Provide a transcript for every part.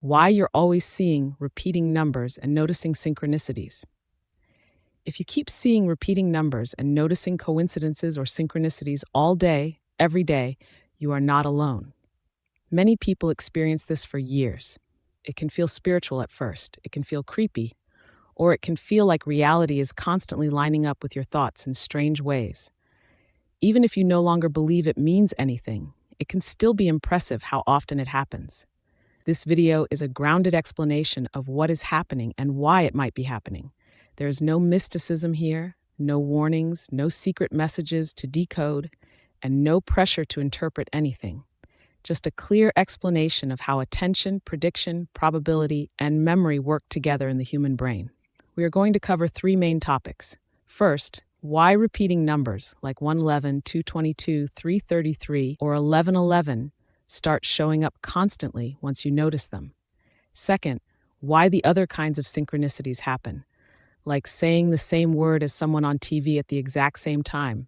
Why you're always seeing repeating numbers and noticing synchronicities. If you keep seeing repeating numbers and noticing coincidences or synchronicities all day, every day, you are not alone. Many people experience this for years. It can feel spiritual at first, it can feel creepy, or it can feel like reality is constantly lining up with your thoughts in strange ways. Even if you no longer believe it means anything, it can still be impressive how often it happens. This video is a grounded explanation of what is happening and why it might be happening. There is no mysticism here, no warnings, no secret messages to decode, and no pressure to interpret anything. Just a clear explanation of how attention, prediction, probability, and memory work together in the human brain. We are going to cover three main topics. First, why repeating numbers like 111, 222, 333, or 1111 start showing up constantly once you notice them. Second, why the other kinds of synchronicities happen, like saying the same word as someone on TV at the exact same time,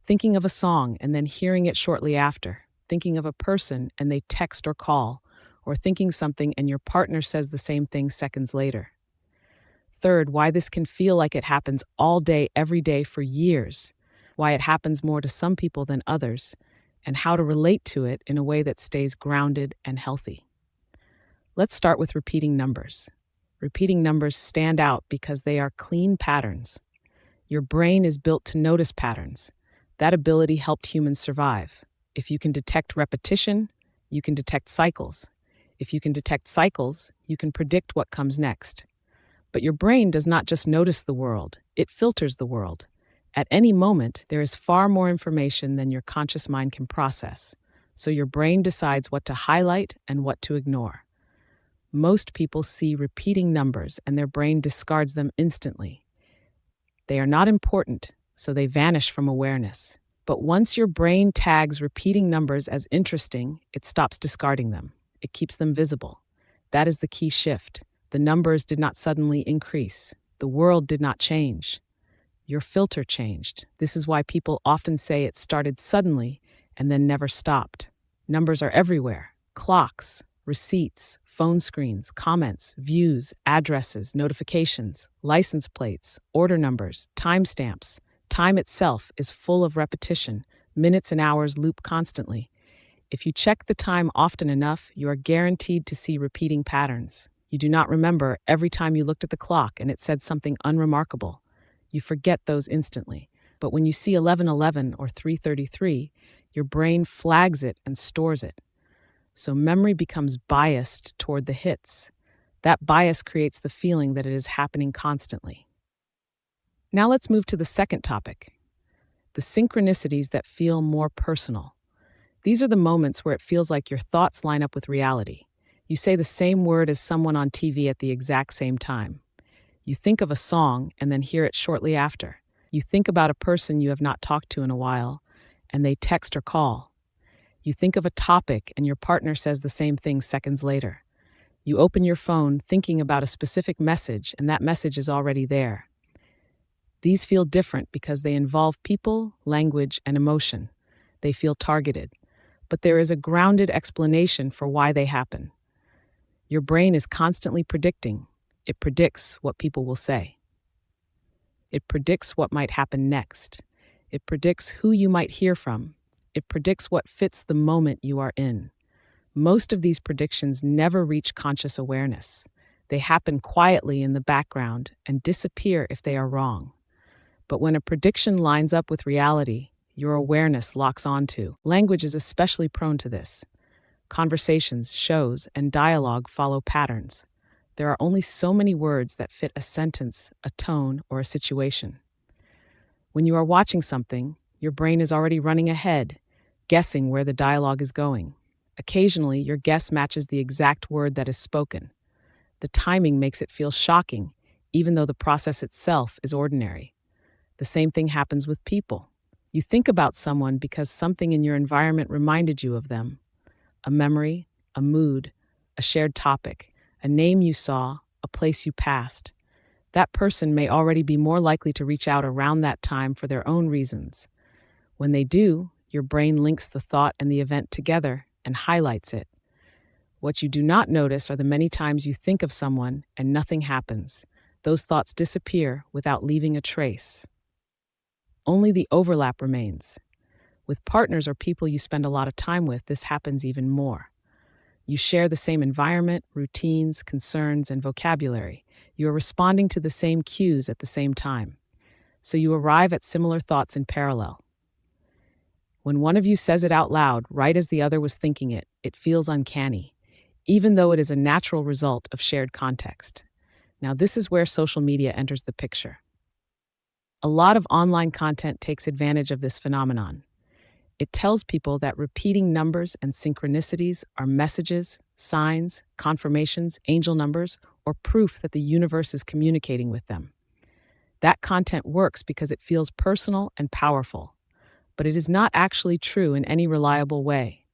thinking of a song and then hearing it shortly after, thinking of a person and they text or call, or thinking something and your partner says the same thing seconds later. Third, why this can feel like it happens all day, every day for years, why it happens more to some people than others, and how to relate to it in a way that stays grounded and healthy. Let's start with repeating numbers. Repeating numbers stand out because they are clean patterns. Your brain is built to notice patterns. That ability helped humans survive. If you can detect repetition, you can detect cycles. If you can detect cycles, you can predict what comes next. But your brain does not just notice the world, it filters the world. At any moment, there is far more information than your conscious mind can process, so your brain decides what to highlight and what to ignore. Most people see repeating numbers and their brain discards them instantly. They are not important, so they vanish from awareness. But once your brain tags repeating numbers as interesting, it stops discarding them. It keeps them visible. That is the key shift. The numbers did not suddenly increase. The world did not change. Your filter changed. This is why people often say it started suddenly and then never stopped. Numbers are everywhere. Clocks, receipts, phone screens, comments, views, addresses, notifications, license plates, order numbers, timestamps. Time itself is full of repetition. Minutes and hours loop constantly. If you check the time often enough, you are guaranteed to see repeating patterns. You do not remember every time you looked at the clock and it said something unremarkable. You forget those instantly. But when you see 1111 or 333, your brain flags it and stores it. So memory becomes biased toward the hits. That bias creates the feeling that it is happening constantly. Now let's move to the second topic, the synchronicities that feel more personal. These are the moments where it feels like your thoughts line up with reality. You say the same word as someone on TV at the exact same time. You think of a song and then hear it shortly after. You think about a person you have not talked to in a while, and they text or call. You think of a topic and your partner says the same thing seconds later. You open your phone thinking about a specific message, and that message is already there. These feel different because they involve people, language, and emotion. They feel targeted. But there is a grounded explanation for why they happen. Your brain is constantly predicting. It predicts what people will say. It predicts what might happen next. It predicts who you might hear from. It predicts what fits the moment you are in. Most of these predictions never reach conscious awareness. They happen quietly in the background and disappear if they are wrong. But when a prediction lines up with reality, your awareness locks onto. Language is especially prone to this. Conversations, shows, and dialogue follow patterns. There are only so many words that fit a sentence, a tone, or a situation. When you are watching something, your brain is already running ahead, guessing where the dialogue is going. Occasionally, your guess matches the exact word that is spoken. The timing makes it feel shocking, even though the process itself is ordinary. The same thing happens with people. You think about someone because something in your environment reminded you of them. A memory, a mood, a shared topic, a name you saw, a place you passed. That person may already be more likely to reach out around that time for their own reasons. When they do, your brain links the thought and the event together and highlights it. What you do not notice are the many times you think of someone and nothing happens. Those thoughts disappear without leaving a trace. Only the overlap remains. With partners or people you spend a lot of time with, this happens even more. You share the same environment, routines, concerns, and vocabulary. You are responding to the same cues at the same time. So you arrive at similar thoughts in parallel. When one of you says it out loud, right as the other was thinking it, it feels uncanny, even though it is a natural result of shared context. Now, this is where social media enters the picture. A lot of online content takes advantage of this phenomenon. It tells people that repeating numbers and synchronicities are messages, signs, confirmations, angel numbers, or proof that the universe is communicating with them. That content works because it feels personal and powerful, but it is not actually true in any reliable way.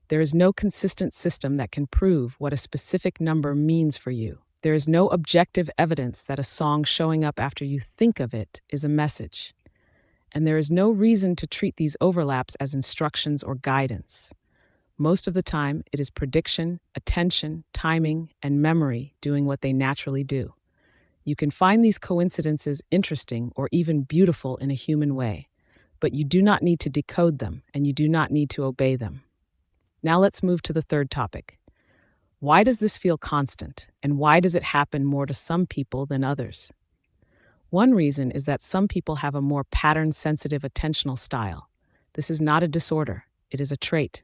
There is no consistent system that can prove what a specific number means for you. There is no objective evidence that a song showing up after you think of it is a message. And there is no reason to treat these overlaps as instructions or guidance. Most of the time, it is prediction, attention, timing, and memory doing what they naturally do. You can find these coincidences interesting or even beautiful in a human way, but you do not need to decode them and you do not need to obey them. Now let's move to the third topic. Why does this feel constant, and why does it happen more to some people than others? One reason is that some people have a more pattern-sensitive attentional style. This is not a disorder, it is a trait.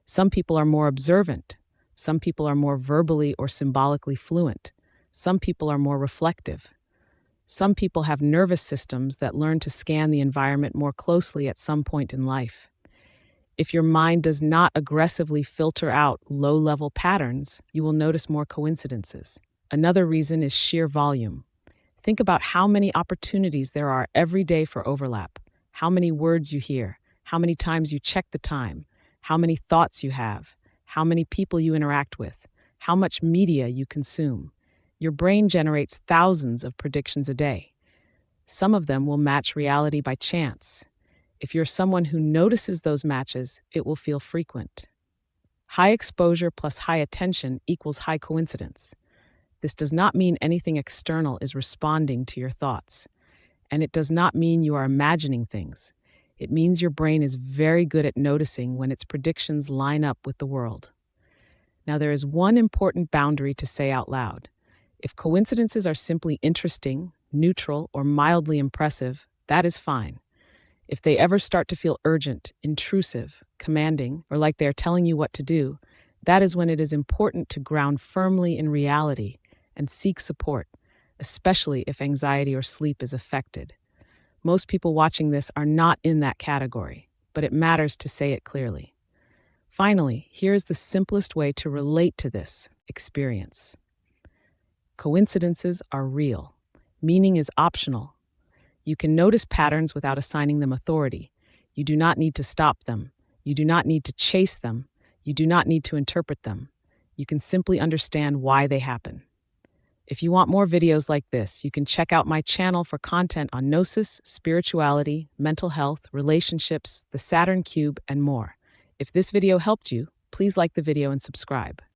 Some people are more observant. Some people are more verbally or symbolically fluent. Some people are more reflective. Some people have nervous systems that learn to scan the environment more closely at some point in life. If your mind does not aggressively filter out low-level patterns, you will notice more coincidences. Another reason is sheer volume. Think about how many opportunities there are every day for overlap, how many words you hear, how many times you check the time, how many thoughts you have, how many people you interact with, how much media you consume. Your brain generates thousands of predictions a day. Some of them will match reality by chance. If you're someone who notices those matches, it will feel frequent. High exposure plus high attention equals high coincidence. This does not mean anything external is responding to your thoughts. And it does not mean you are imagining things. It means your brain is very good at noticing when its predictions line up with the world. Now, there is one important boundary to say out loud. If coincidences are simply interesting, neutral, or mildly impressive, that is fine. If they ever start to feel urgent, intrusive, commanding, or like they are telling you what to do, that is when it is important to ground firmly in reality and seek support, especially if anxiety or sleep is affected. Most people watching this are not in that category, but it matters to say it clearly. Finally, here's the simplest way to relate to this experience. Coincidences are real. Meaning is optional. You can notice patterns without assigning them authority. You do not need to stop them. You do not need to chase them. You do not need to interpret them. You can simply understand why they happen. If you want more videos like this, you can check out my channel for content on gnosis, spirituality, mental health, relationships, the Saturn Cube, and more. If this video helped you, please like the video and subscribe.